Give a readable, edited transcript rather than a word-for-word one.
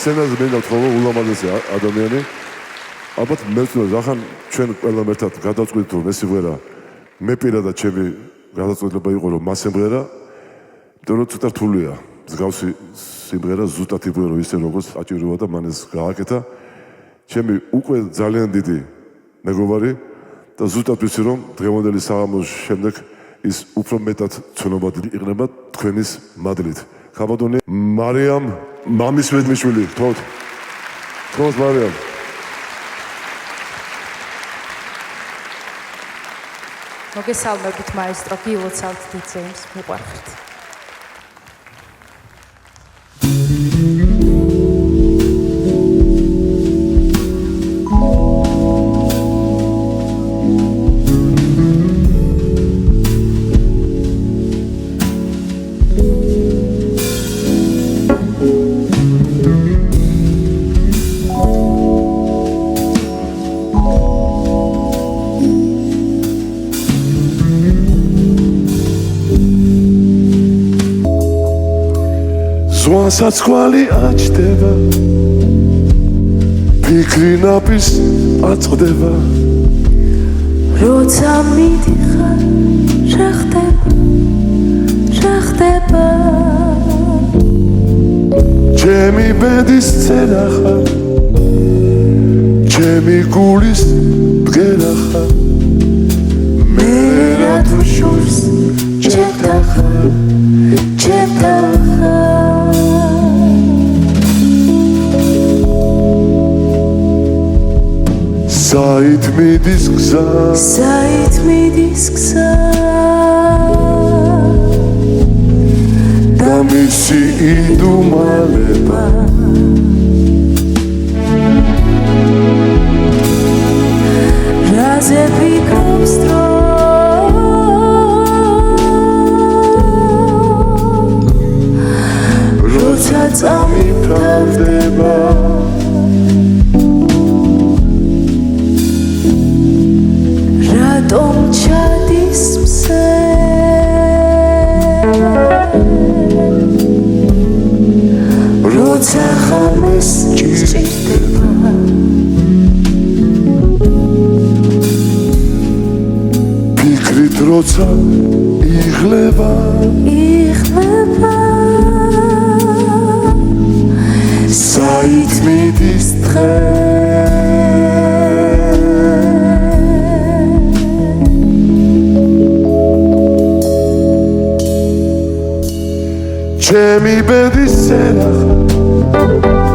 სცენაზე მინდა ვთქვა ულამაზესი ადამიანი ალბათ მე ვთქვი ახან ჩვენ ყველამ ერთად გადავწყვიტეთ რომ ეს სიმღერა მე პირადად ჩემი გადაწყვეტილება იყო რომ მას ემღერა იმიტომ რომ ცოტა რთულია მსგავსი სიმღერა ზუსტად იბუე რომ ისე როგორც აჭიროა და მან ეს გააკეთა ჩემი უკვე ძალიან დიდი მეგობარი და ზუსტად ვიცი რომ დღევანდელი საღამოს შემდეგ ის უფრო მეტად ცნობად იქნება თქვენის მადლით ხაბადონი მარიამ მამის ვედმიშვილი თქოთ მარიამ მოგესალმებით მაესტრო გილოცავთ დიძეიმს მიყვარხართ საცხვალი აჩდება ფიქრი ნაფის აწყდება როცა მიდიხარ შეხდება ჩემი ბედის წერა ხარ ჩემი გულის ბგერა ხარ მე რა თუ შურს ჭერდა ხარ საით მიდის გზა და მისი იდუმალება რაზე ფიქრობს დრო როცა წამიფრავდება რატომ ჩადის მზე როცა ხამეს ჭირდება ფიქრით როცა იღლება საით მიდის დღე ჩემი ბედის წერა